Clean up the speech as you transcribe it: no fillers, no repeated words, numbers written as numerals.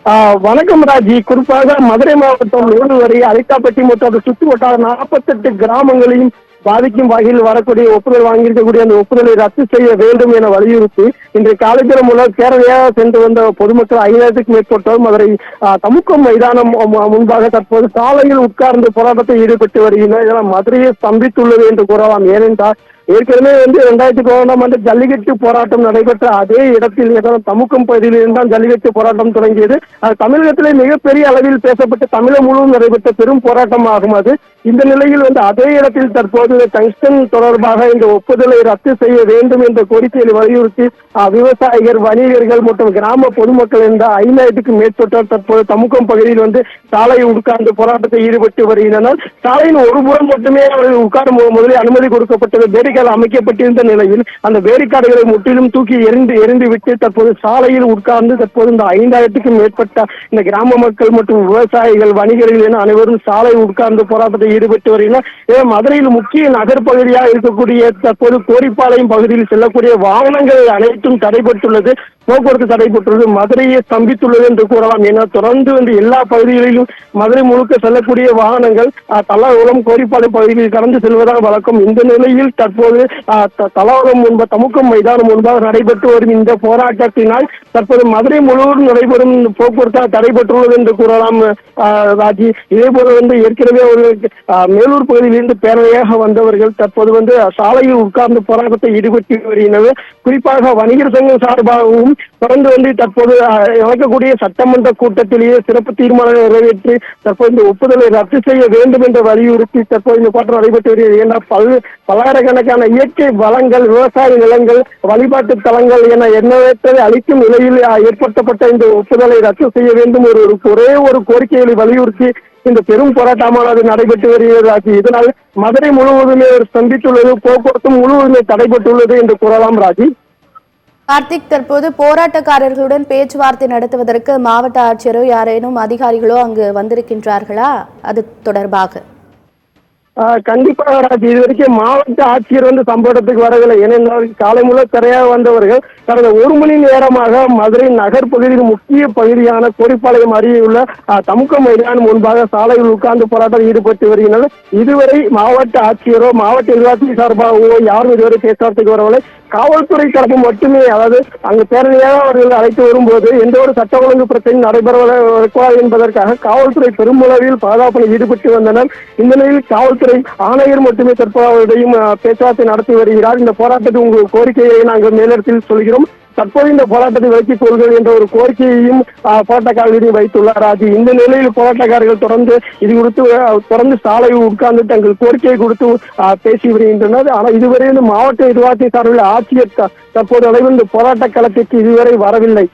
வணக்கம் ராஜி. குறிப்பாக மதுரை மாவட்டம் நூலுவரை அரிக்காப்பட்டி மற்றும் அதை சுற்றி வட்டார 48 கிராமங்களையும் பாதிக்கும் வகையில் வரக்கூடிய ஒப்புதல் வாங்கியிருக்கக்கூடிய அந்த ஒப்புதலை ரத்து செய்ய வேண்டும் என வலியுறுத்தி இன்றைய காலைத்திரம் மூலம் கேரளையாக சென்று வந்த பொதுமக்கள் 5000க்கும் மேற்பட்டோர் மதுரை தமுக்கம் மைதானம் முன்பாக தற்போது சாலையில் உட்கார்ந்து போராட்டத்தில் ஈடுபட்டு வருகின்றனர். இதனால் மதுரையை ஸ்தம்பித்துள்ளது என்று கூறலாம். ஏனென்றால் ஏற்கனவே 2012ஆம் ஆண்டு ஜல்லிக்கட்டு போராட்டம் நடைபெற்ற அதே இடத்தில் தமுக்கம் பகுதியில் இருந்தால் ஜல்லிக்கட்டு போராட்டம் தொடங்கியது. அது தமிழகத்திலே மிகப்பெரிய அளவில் பேசப்பட்டு தமிழகம் முழுவதும் நடைபெற்ற பெரும் போராட்டம் ஆகும். அது இந்த நிலையில் அதே இடத்தில் தற்போது டங்ஸ்டன் தொடர்பாக இந்த ஒப்புதலை ரத்து செய்ய வேண்டும் என்ற கோரிக்கையை வலியுறுத்தி விவசாயிகள், வணிகர்கள் மற்றும் கிராம பொதுமக்கள் என்ற 5000க்கும் மேற்பட்டோர் தற்போது தமுக்கம் பகுதியில் சாலையை உட்கார்ந்து போராட்டத்தில் ஈடுபட்டு வருகின்றனர். சாலையின் ஒரு புறம் மட்டுமே அவர்கள் உட்காரும் முதலில் அனுமதி கொடுக்கப்பட்டது. பேரிகார்டு அமைக்கப்பட்டிருந்த நிலையில் அந்த பேரிகார்டுகளை முற்றிலும் தூக்கி எரிந்து விட்டு தற்போது சாலையில் உட்கார்ந்து தற்போது இந்த 5000க்கும் மேற்பட்ட இந்த கிராம மக்கள் மற்றும் விவசாயிகள், வணிகர்கள் என அனைவரும் சாலை உட்கார்ந்து போராட்டத்தில் ஈடுபட்டு வருகின்றனர். மதுரையில் முக்கிய நகர் பகுதியாக இருக்கக்கூடிய தற்போது கோரிப்பாளையம் பகுதியில் செல்லக்கூடிய வாகனங்கள் அனைத்தும் தடைபட்டுள்ளது. போக்குவரத்து தடைபட்டுள்ளது. மதுரையை ஸ்தம்பித்துள்ளது என்று கூறலாம். ஏன்னா தொடர்ந்து எல்லா பகுதிகளிலும் மதுரை முழுக்க செல்லக்கூடிய வாகனங்கள் தல்லாகுளம், கோரிப்பாளையம் பகுதியில் கடந்து செல்வதாக வழக்கம். இந்த நிலையில் தற்போது தல்லாகுளம் தமுக்கம் மைதானம் முன்பாக நடைபெற்று வரும் இந்த போராட்டத்தினால் தற்போது மதுரை முழுவதும் நடைபெறும் போக்குவரத்து தடைபட்டுள்ளது என்று கூறலாம். ராஜி, இதே போல ஏற்கனவே அவர்களுக்கு மேலூர் பகுதியிலிருந்து பேரவையாக வந்தவர்கள் தற்போது சாலையில் உட்கார்ந்து போராட்டத்தை ஈடுபட்டு வருகின்றனர். குறிப்பாக வணிகர் சங்கம் சார்பாகவும் தொடர்ந்து தற்போது நடக்கக்கூடிய சட்டமன்ற கூட்டத்திலேயே சிறப்பு தீர்மானம் நிறைவேற்றி தற்போது இந்த ஒப்புதலை ரத்து செய்ய வேண்டும் என்று வலியுறுத்தி தற்போது இந்த போராட்டம் நடைபெற்று வருகிறது. ஏன்னா பல்லாயிரக்கணக்கான இயற்கை வளங்கள், விவசாய நிலங்கள், வழிபாட்டு தலங்கள் என எண்ணற்றதை அளிக்கும் நிலையில் ஏற்படுத்தப்பட்ட இந்த ஒப்புதலை ரத்து செய்ய வேண்டும் ஒரே ஒரு கோரிக்கைகளை வலியுறுத்தி இந்த பெரும் போராட்டமானது நடைபெற்று வருகிறது. இதனால் மதுரை முழுவதுமே ஸ்தம்பித்துள்ளது. போக்குவரத்து முழுவதுமே தடைபட்டுள்ளது என்று கூறலாம். ராஜி, கார்த்திக், தற்போது போராட்டக்காரர்களுடன் பேச்சுவார்த்தை நடத்துவதற்கு மாவட்ட ஆட்சியரோ யாரேனும் அதிகாரிகளோ அங்கு வந்திருக்கின்றார்களா? அது தொடர்பாக கண்டிப்பாக ராஜி, இதுவரைக்கும் மாவட்ட ஆட்சியர் சம்பவத்துக்கு வரவில்லை. ஏனென்றால் காலை முதல் திரையாக வந்தவர்கள் கடந்த 1 மணி நேரமாக மதுரை நகர் பகுதியில் முக்கிய பகுதியான கோரிப்பாளையம் அருகே உள்ள தமுக்கம் மைதானம் முன்பாக சாலையில் உட்கார்ந்து போராட்டத்தில் ஈடுபட்டு வருகின்றனர். இதுவரை மாவட்ட ஆட்சியரோ மாவட்ட நிர்வாகத்தின் சார்பாகவோ யாரும் இதுவரை பேச்சுவார்த்தைக்கு வரவில்லை. காவல்துறை தரப்பு மட்டுமே, அதாவது அங்கு பேரணியாக அவர்கள் அழைத்து வரும்போது எந்த ஒரு சட்ட ஒழுங்கு பிரச்சனை நடைபெறக்கூடாது என்பதற்காக காவல்துறை பெருமளவில் பாதுகாப்பில் ஈடுபட்டு வந்தனர். இந்த நிலையில் காவல்துறை ஆணையர் மட்டுமே தற்போதையும் பேச்சுவார்த்தை நடத்தி வருகிறார். இந்த போராட்டத்தில் உங்கள் கோரிக்கையை நாங்கள் மேலிடத்தில் சொல்கிறோம். தற்போது இந்த போராட்டத்தை விலக்கிக் கொள்கள் என்ற ஒரு கோரிக்கையையும் போராட்டக்காரர்களிடம் வைத்துள்ளார். ராஜி, இந்த நிலையில் போராட்டக்காரர்கள் தொடர்ந்து இது குறித்து தொடர்ந்து சாலையில் உட்கார்ந்து தங்கள் கோரிக்கையை கொடுத்து பேசி வருகின்றனர். ஆனால் இதுவரை மாவட்ட நிர்வாகத்தை சார்பில் ஆட்சியர் தற்போது அளவில் இந்த போராட்ட களத்திற்கு இதுவரை வரவில்லை.